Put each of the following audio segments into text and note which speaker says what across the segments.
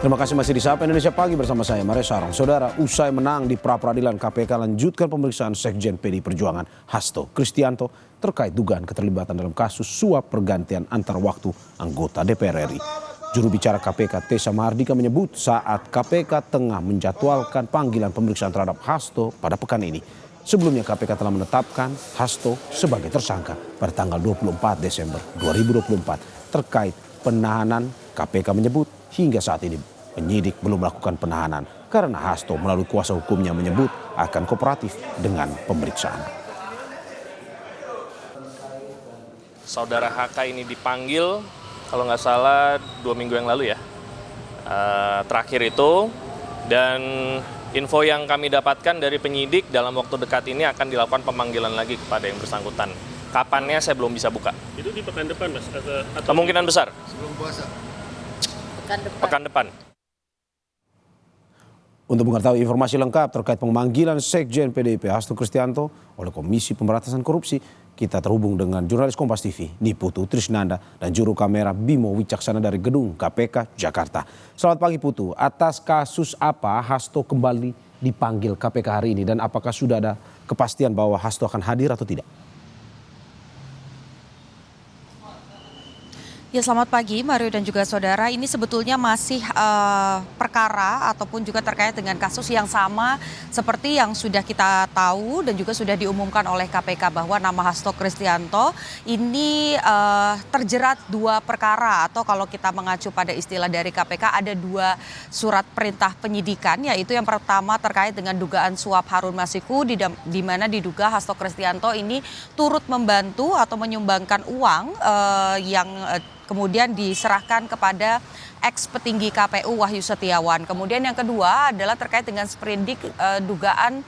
Speaker 1: Terima kasih masih di Sapa Indonesia Pagi bersama saya Maria Sarong. Saudara, usai menang di pra-peradilan KPK lanjutkan pemeriksaan Sekjen PDI Perjuangan Hasto Kristianto terkait dugaan keterlibatan dalam kasus suap pergantian antar waktu anggota DPR RI. Juru bicara KPK Tessa Mahardika menyebut saat KPK tengah menjadwalkan panggilan pemeriksaan terhadap Hasto pada pekan ini. Sebelumnya KPK telah menetapkan Hasto sebagai tersangka pada tanggal 24 Desember 2024 terkait penahanan. KPK menyebut hingga saat ini penyidik belum melakukan penahanan karena Hasto melalui kuasa hukumnya menyebut akan kooperatif dengan pemeriksaan.
Speaker 2: Saudara HK ini dipanggil kalau nggak salah 2 minggu yang lalu ya, terakhir itu, dan info yang kami dapatkan dari penyidik dalam waktu dekat ini akan dilakukan pemanggilan lagi kepada yang bersangkutan. Kapannya saya belum bisa buka.
Speaker 3: Itu di pekan depan, Mas? Atau
Speaker 2: kemungkinan besar.
Speaker 3: Sebelum puasa?
Speaker 2: Pekan depan.
Speaker 1: Untuk mengetahui informasi lengkap terkait pemanggilan Sekjen PDIP Hasto Kristianto oleh Komisi Pemberantasan Korupsi, kita terhubung dengan jurnalis Kompas TV Niputu Trisnanda dan juru kamera Bimo Wicaksana dari Gedung KPK Jakarta. Selamat pagi Putu, atas kasus apa Hasto kembali dipanggil KPK hari ini dan apakah sudah ada kepastian bahwa Hasto akan hadir atau tidak?
Speaker 4: Ya, selamat pagi Mario dan juga saudara. Ini sebetulnya masih perkara ataupun juga terkait dengan kasus yang sama seperti yang sudah kita tahu dan juga sudah diumumkan oleh KPK bahwa nama Hasto Kristianto ini terjerat 2 perkara, atau kalau kita mengacu pada istilah dari KPK ada 2 surat perintah penyidikan, yaitu yang pertama terkait dengan dugaan suap Harun Masiku di mana diduga Hasto Kristianto ini turut membantu atau menyumbangkan uang yang kemudian diserahkan kepada ex petinggi KPU Wahyu Setiawan. Kemudian yang kedua adalah terkait dengan sprindik dugaan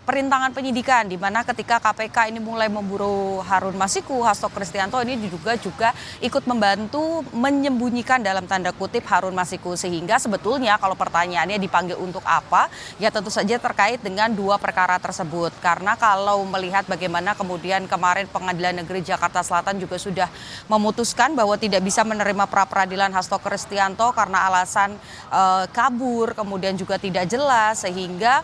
Speaker 4: perintangan penyidikan, di mana ketika KPK ini mulai memburu Harun Masiku, Hasto Kristianto ini diduga juga ikut membantu menyembunyikan dalam tanda kutip Harun Masiku. Sehingga sebetulnya kalau pertanyaannya dipanggil untuk apa, ya tentu saja terkait dengan 2 perkara tersebut. Karena kalau melihat bagaimana kemudian kemarin Pengadilan Negeri Jakarta Selatan juga sudah memutuskan bahwa tidak bisa menerima pra-peradilan Hasto Kristianto karena alasan kabur, kemudian juga tidak jelas, sehingga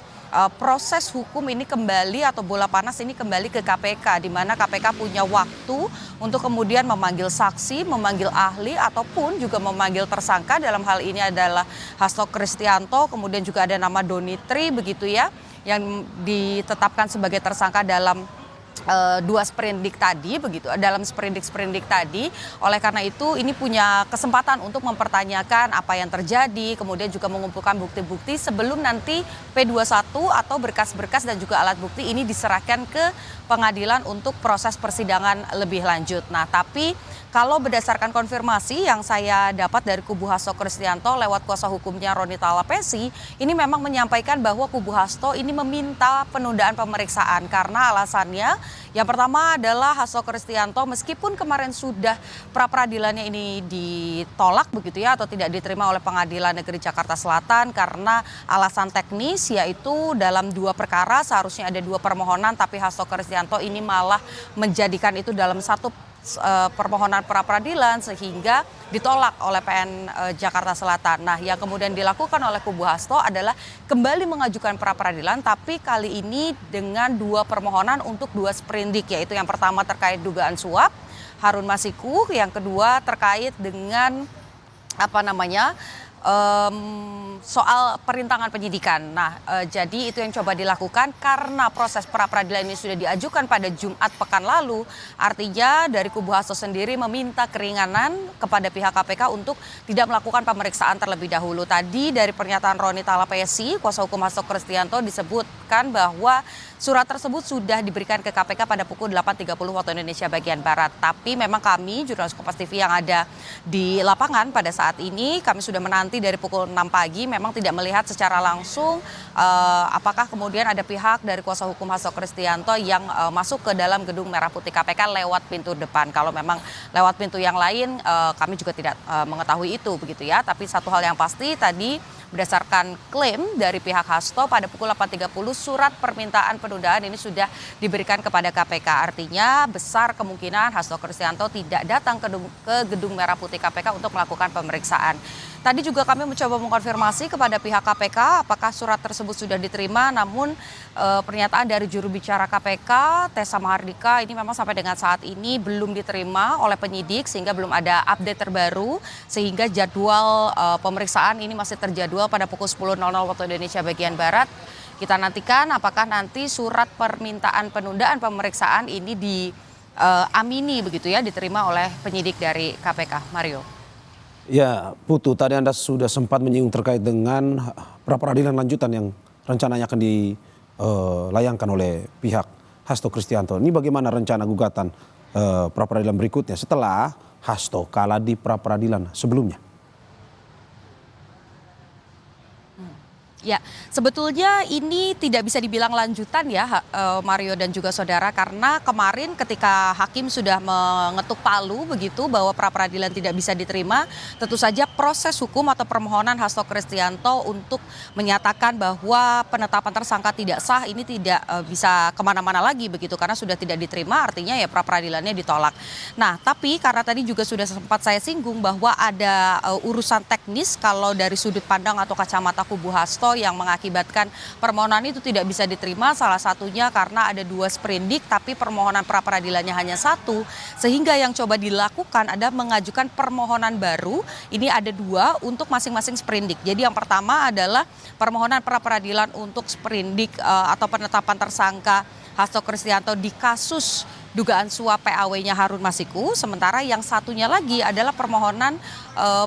Speaker 4: proses hukum ini kembali atau bola panas ini kembali ke KPK, di mana KPK punya waktu untuk kemudian memanggil saksi, memanggil ahli, ataupun juga memanggil tersangka. Dalam hal ini adalah Hasto Kristianto, kemudian juga ada nama Donitri begitu ya, yang ditetapkan sebagai tersangka dalam 2 sprindik tadi begitu, dalam sprindik tadi. Oleh karena itu ini punya kesempatan untuk mempertanyakan apa yang terjadi, kemudian juga mengumpulkan bukti-bukti sebelum nanti P21 atau berkas-berkas dan juga alat bukti ini diserahkan ke pengadilan untuk proses persidangan lebih lanjut. Nah, tapi kalau berdasarkan konfirmasi yang saya dapat dari kubu Hasto Kristianto lewat kuasa hukumnya Roni Talapesi, ini memang menyampaikan bahwa kubu Hasto ini meminta penundaan pemeriksaan karena alasannya yang pertama adalah Hasto Kristianto meskipun kemarin sudah pra-peradilannya ini ditolak begitu ya, atau tidak diterima oleh Pengadilan Negeri Jakarta Selatan karena alasan teknis, yaitu dalam 2 perkara seharusnya ada 2 permohonan, tapi Hasto Kristianto ini malah menjadikan itu dalam 1 permohonan pra-peradilan sehingga ditolak oleh PN Jakarta Selatan. Nah, yang kemudian dilakukan oleh kubu Hasto adalah kembali mengajukan pra-peradilan, tapi kali ini dengan 2 permohonan untuk 2 sprindik, yaitu yang pertama terkait dugaan suap Harun Masiku, yang kedua terkait dengan soal perintangan penyidikan. Nah, jadi itu yang coba dilakukan karena proses pra-peradilan ini sudah diajukan pada Jumat pekan lalu. Artinya dari kubu Hasto sendiri meminta keringanan kepada pihak KPK untuk tidak melakukan pemeriksaan terlebih dahulu. Tadi dari pernyataan Roni Talapesi, kuasa hukum Hasto Kristianto, disebutkan bahwa surat tersebut sudah diberikan ke KPK pada pukul 8.30 waktu Indonesia bagian Barat. Tapi memang kami, jurnalis Kompas TV yang ada di lapangan pada saat ini, kami sudah menanti dari pukul 6 pagi, memang tidak melihat secara langsung apakah kemudian ada pihak dari kuasa hukum Hasto Kristianto yang masuk ke dalam gedung Merah Putih KPK lewat pintu depan. Kalau memang lewat pintu yang lain, kami juga tidak mengetahui itu begitu ya. Tapi satu hal yang pasti tadi, berdasarkan klaim dari pihak Hasto pada pukul 8.30 surat permintaan penundaan ini sudah diberikan kepada KPK. Artinya besar kemungkinan Hasto Kristianto tidak datang ke gedung Merah Putih KPK untuk melakukan pemeriksaan. Tadi juga kami mencoba mengkonfirmasi kepada pihak KPK apakah surat tersebut sudah diterima, namun pernyataan dari juru bicara KPK, Tessa Mahardika, ini memang sampai dengan saat ini belum diterima oleh penyidik sehingga belum ada update terbaru, sehingga jadwal pemeriksaan ini masih terjadwal pada pukul 10.00 waktu Indonesia bagian Barat. Kita nantikan apakah nanti surat permintaan penundaan pemeriksaan ini diamini begitu ya, diterima oleh penyidik dari KPK. Mario.
Speaker 1: Ya, Putu, tadi Anda sudah sempat menyinggung terkait dengan pra-peradilan lanjutan yang rencananya akan dilayangkan oleh pihak Hasto Kristianto. Ini bagaimana rencana gugatan pra-peradilan berikutnya setelah Hasto kalah di pra-peradilan sebelumnya?
Speaker 4: Ya, sebetulnya ini tidak bisa dibilang lanjutan ya Mario dan juga saudara, karena kemarin ketika hakim sudah mengetuk palu begitu bahwa pra-peradilan tidak bisa diterima, tentu saja proses hukum atau permohonan Hasto Kristianto untuk menyatakan bahwa penetapan tersangka tidak sah ini tidak bisa kemana-mana lagi begitu, karena sudah tidak diterima, artinya ya pra-peradilannya ditolak. Nah, tapi karena tadi juga sudah sempat saya singgung bahwa ada urusan teknis kalau dari sudut pandang atau kacamata kubu Hasto yang mengakibatkan permohonan itu tidak bisa diterima, salah satunya karena ada 2 sprindik tapi permohonan pra-peradilannya hanya 1, sehingga yang coba dilakukan ada mengajukan permohonan baru, ini ada 2 untuk masing-masing sprindik. Jadi yang pertama adalah permohonan pra-peradilan untuk sprindik atau penetapan tersangka Hasto Kristianto di kasus dugaan suap PAW-nya Harun Masiku, sementara yang satunya lagi adalah permohonan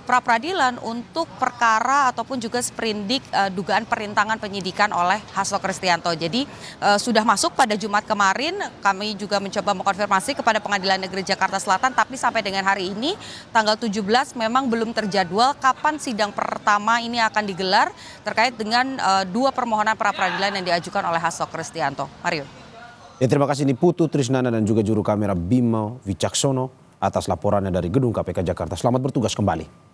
Speaker 4: pra-peradilan untuk perkara ataupun juga sprindik dugaan perintangan penyidikan oleh Hasto Kristianto. Jadi sudah masuk pada Jumat kemarin, kami juga mencoba mengkonfirmasi kepada Pengadilan Negeri Jakarta Selatan, tapi sampai dengan hari ini tanggal 17 memang belum terjadwal kapan sidang pertama ini akan digelar terkait dengan 2 permohonan pra-peradilan yang diajukan oleh Hasto Kristianto. Mario.
Speaker 1: Ya, terima kasih ini Putu Trisnanda dan juga juru kamera Bimo Wicaksono atas laporannya dari Gedung KPK Jakarta. Selamat bertugas kembali.